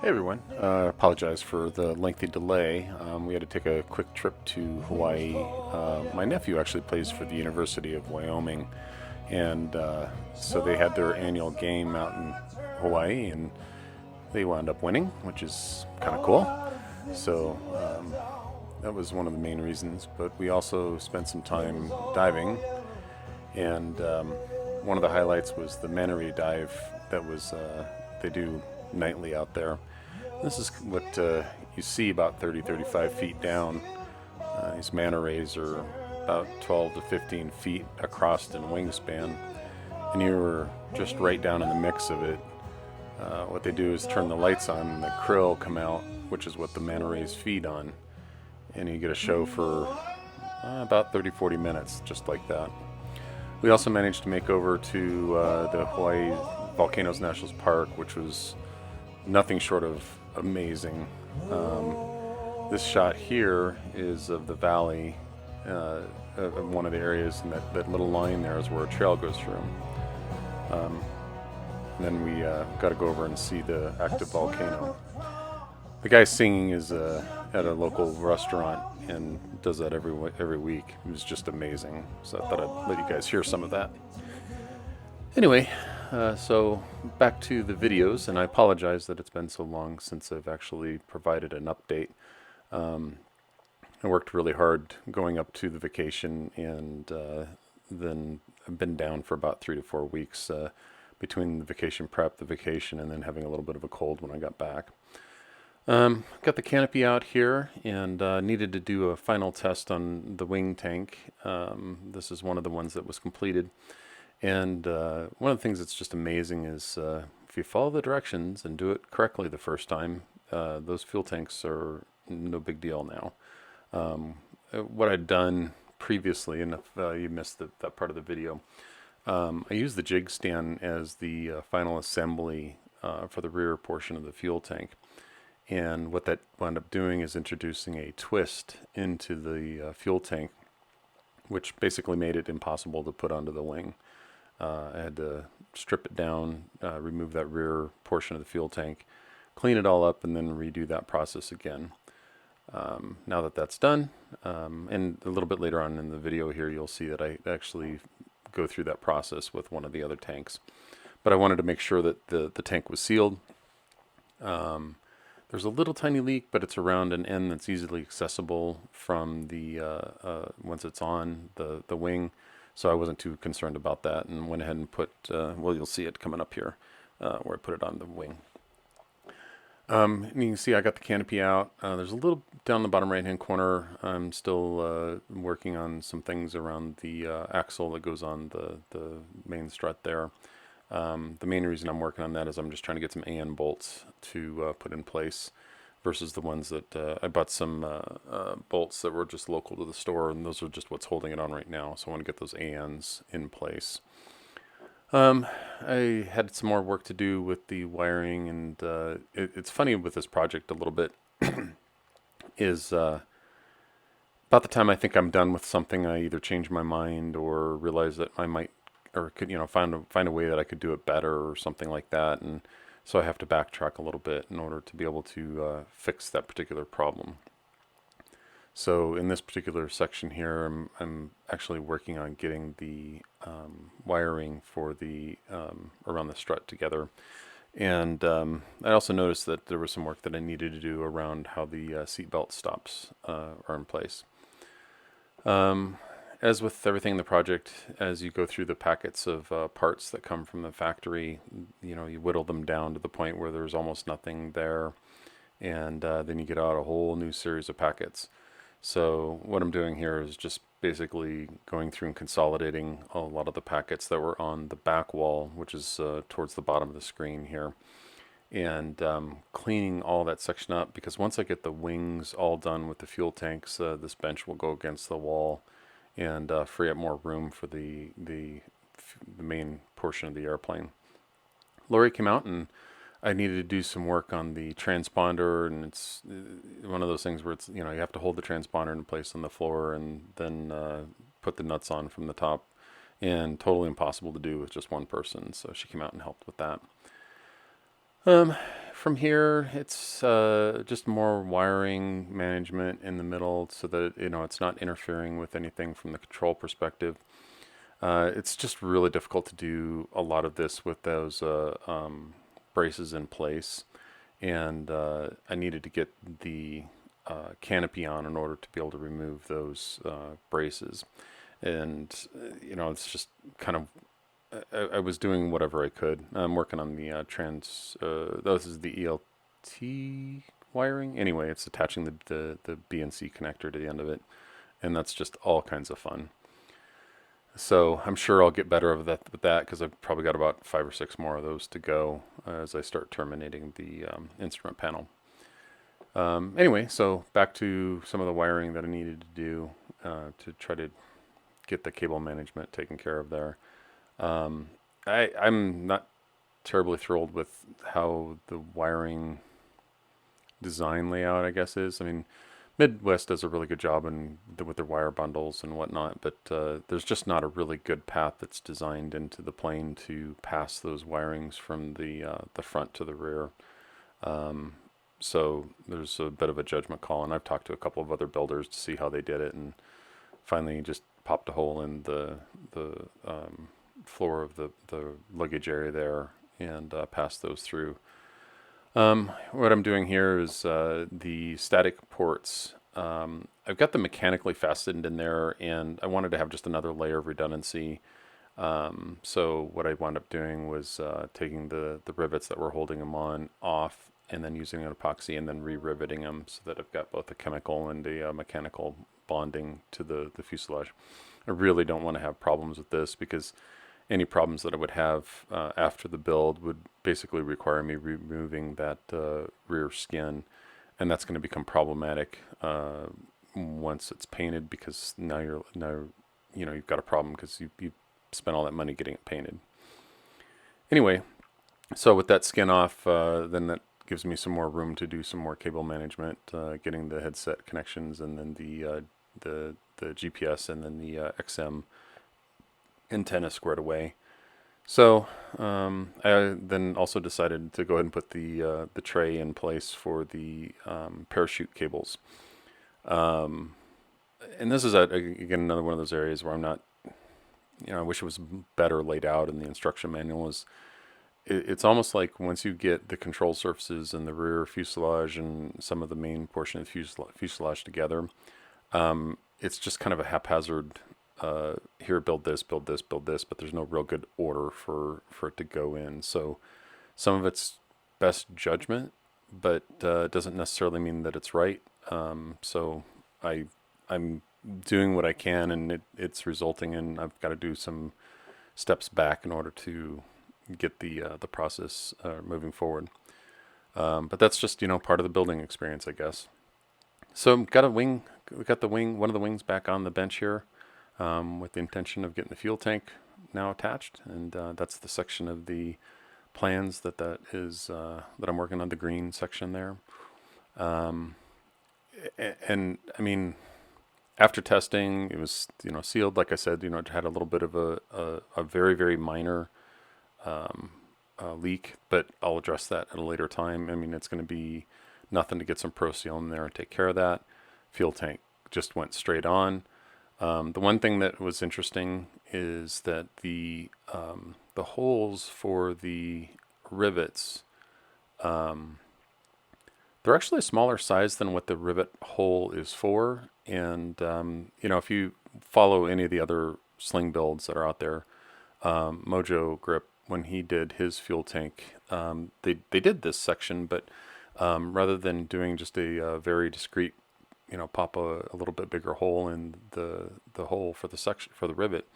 Hey everyone, apologize for the lengthy delay. We had to take a quick trip to Hawaii. My nephew actually plays for the University of Wyoming, and so they had their annual game out in Hawaii, and they wound up winning, which is kind of cool. So that was one of the main reasons. But we also spent some time diving, and one of the highlights was the manta ray dive that was they do nightly out there. This is what you see about 35 feet down. These manta rays are about 12 to 15 feet across in wingspan, and you're just right down in the mix of it. What they do is turn the lights on, and the krill come out, which is what the manta rays feed on, and you get a show for about 30-40 minutes, just like that. We also managed to make over to the Hawaii Volcanoes National Park, which was nothing short of amazing. This shot here is of the valley, of one of the areas, and that little line there is where a trail goes through. And then we got to go over and see the active volcano. The guy singing is at a local restaurant and does that every week. It was just amazing. So I thought I'd let you guys hear some of that. Anyway, so back to the videos, and I apologize that it's been so long since I've actually provided an update. I worked really hard going up to the vacation, and then I've been down for about 3 to 4 weeks between the vacation prep, the vacation, and then having a little bit of a cold when I got back. Got the canopy out here, and needed to do a final test on the wing tank. This is one of the ones that was completed. And one of the things that's just amazing is if you follow the directions and do it correctly the first time, those fuel tanks are no big deal now. What I'd done previously, and if you missed that part of the video, I used the jig stand as the final assembly for the rear portion of the fuel tank. And what that wound up doing is introducing a twist into the fuel tank, which basically made it impossible to put onto the wing. I had to strip it down, remove that rear portion of the fuel tank, clean it all up, and then redo that process again. Now that that's done, and a little bit later on in the video here, you'll see that I actually go through that process with one of the other tanks. But I wanted to make sure that the tank was sealed. There's a little tiny leak, but it's around an end that's easily accessible from the once it's on the wing. So I wasn't too concerned about that, and went ahead and put, well, you'll see it coming up here, where I put it on the wing. And you can see I got the canopy out. There's a little down the bottom right-hand corner. I'm still working on some things around the axle that goes on the main strut there. The main reason I'm working on that is I'm just trying to get some AN bolts to put in place, versus the ones that I bought some bolts that were just local to the store, and those are just what's holding it on right now. So I want to get those ANs in place. I had some more work to do with the wiring, and it's funny with this project a little bit is about the time I think I'm done with something, I either change my mind or realize that I might, or could, find a way that I could do it better or something like that. And so I have to backtrack a little bit in order to be able to fix that particular problem. So in this particular section here, I'm actually working on getting the wiring for the around the strut together. And I also noticed that there was some work that I needed to do around how the seatbelt stops are in place. As with everything in the project, as you go through the packets of parts that come from the factory, you whittle them down to the point where there's almost nothing there, and then you get out a whole new series of packets. So what I'm doing here is just basically going through and consolidating a lot of the packets that were on the back wall, which is towards the bottom of the screen here, and cleaning all that section up, because once I get the wings all done with the fuel tanks, this bench will go against the wall and free up more room for the main portion of the airplane. Lori came out, and I needed to do some work on the transponder, and it's one of those things where it's, you have to hold the transponder in place on the floor and then put the nuts on from the top, and totally impossible to do with just one person. So she came out and helped with that. For from here, it's just more wiring management in the middle so that, it's not interfering with anything from the control perspective. It's just really difficult to do a lot of this with those braces in place. And I needed to get the canopy on in order to be able to remove those braces. And, it's just kind of I was doing whatever I could. I'm working on the this is the ELT wiring. Anyway, it's attaching the BNC connector to the end of it, and that's just all kinds of fun. So I'm sure I'll get better with that because I've probably got about 5 or 6 more of those to go as I start terminating the instrument panel. Anyway, so back to some of the wiring that I needed to do to try to get the cable management taken care of there. I'm not terribly thrilled with how the wiring design layout, I guess, is. I mean, Midwest does a really good job with their wire bundles and whatnot, but there's just not a really good path that's designed into the plane to pass those wirings from the front to the rear. So there's a bit of a judgment call, and I've talked to a couple of other builders to see how they did it, and finally just popped a hole in the floor of the luggage area there and passed those through. What I'm doing here is the static ports. I've got them mechanically fastened in there, and I wanted to have just another layer of redundancy. So what I wound up doing was taking the rivets that were holding them on off, and then using an epoxy, and then re-riveting them so that I've got both a chemical and a mechanical bonding to the fuselage. I really don't want to have problems with this because any problems that I would have after the build would basically require me removing that rear skin, and that's going to become problematic once it's painted because now you've got a problem because you spent all that money getting it painted. Anyway, so with that skin off, then that gives me some more room to do some more cable management, getting the headset connections, and then the GPS, and then the XM antenna squared away. So I then also decided to go ahead and put the tray in place for the parachute cables. And this is again another one of those areas where I'm not, I wish it was better laid out in the instruction manual. It's almost like once you get the control surfaces and the rear fuselage and some of the main portion of the fuselage together, it's just kind of a haphazard. Here, build this, build this, build this, but there's no real good order for it to go in. So some of it's best judgment, but doesn't necessarily mean that it's right. So I'm doing what I can, and it's resulting in I've got to do some steps back in order to get the process moving forward. But that's just part of the building experience, I guess. So we got one of the wings back on the bench here. With the intention of getting the fuel tank now attached, and that's the section of the plans that is that I'm working on, the green section there. And I mean, after testing, it was sealed. Like I said, it had a little bit of a very very minor leak, but I'll address that at a later time. I mean, it's going to be nothing to get some Pro Seal in there and take care of that. Fuel tank just went straight on. The one thing that was interesting is that the holes for the rivets, they're actually a smaller size than what the rivet hole is for. And if you follow any of the other sling builds that are out there, Mojo Grip, when he did his fuel tank, they did this section, but rather than doing just a very discreet pop a little bit bigger hole in the hole for the section for the rivet.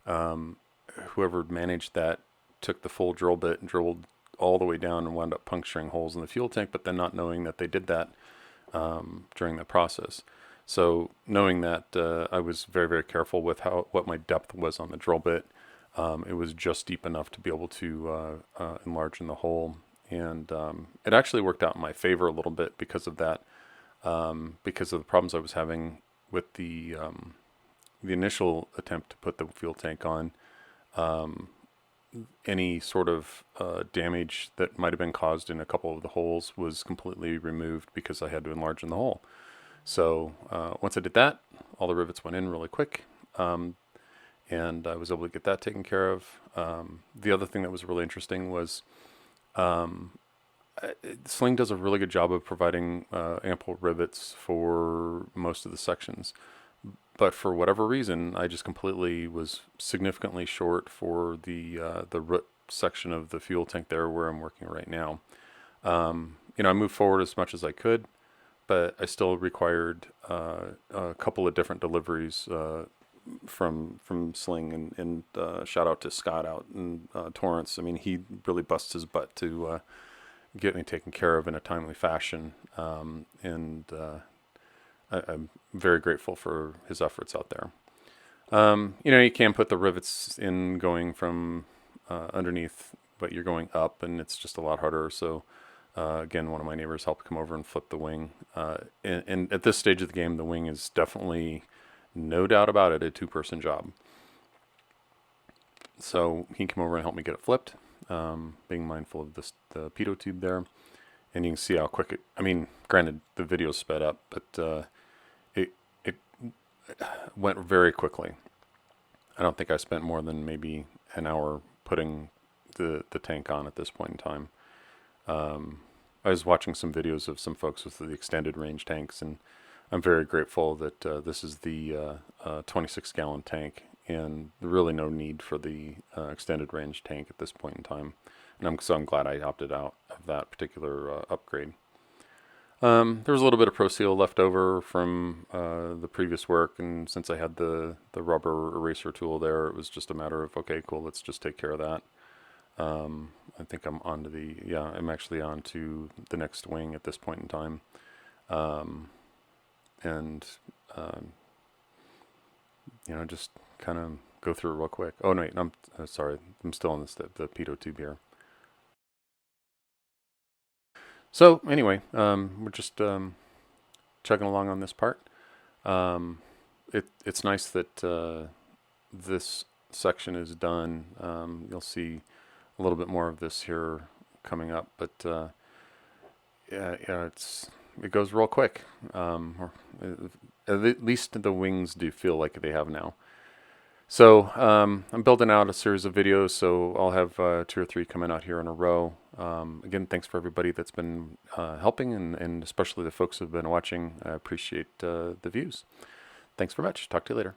Whoever managed that took the full drill bit and drilled all the way down and wound up puncturing holes in the fuel tank, but then not knowing that they did that during the process. So knowing that, I was very very careful with what my depth was on the drill bit. It was just deep enough to be able to enlarge in the hole, and it actually worked out in my favor a little bit because of that. Because of the problems I was having with the initial attempt to put the fuel tank on, any sort of damage that might have been caused in a couple of the holes was completely removed because I had to enlarge in the hole. So once I did that, all the rivets went in really quick, and I was able to get that taken care of. The other thing that was really interesting was Sling does a really good job of providing ample rivets for most of the sections. But for whatever reason, I just completely was significantly short for the root section of the fuel tank there where I'm working right now. I moved forward as much as I could, but I still required a couple of different deliveries from Sling, and shout out to Scott out in Torrance. I mean, he really busts his butt to get me taken care of in a timely fashion, and I'm very grateful for his efforts out there. You can put the rivets in going from underneath, but you're going up, and it's just a lot harder. So again, one of my neighbors helped come over and flip the wing. And at this stage of the game, the wing is definitely, no doubt about it, a two-person job. So he came over and helped me get it flipped, being mindful of the pitot tube there. And you can see how quick it, I mean, granted, the video's sped up, but it went very quickly. I don't think I spent more than maybe an hour putting the tank on at this point in time. I was watching some videos of some folks with the extended range tanks, and I'm very grateful that this is the 26-gallon tank, and really no need for the extended range tank at this point in time. And I'm glad I opted out of that particular upgrade. There was a little bit of Pro Seal left over from the previous work, and since I had the rubber eraser tool there, it was just a matter of, okay, cool, let's just take care of that. I think I'm on to I'm actually on to the next wing at this point in time. And just kind of go through it real quick. Oh, no, wait, I'm sorry. I'm still on the pitot tube here. So anyway, we're just chugging along on this part. It's nice that this section is done. You'll see a little bit more of this here coming up, but it goes real quick. Or at least the wings do feel like they have now. So I'm building out a series of videos, so I'll have 2 or 3 coming out here in a row. Again, thanks for everybody that's been helping, and especially the folks who've been watching. I appreciate the views. Thanks very much. Talk to you later.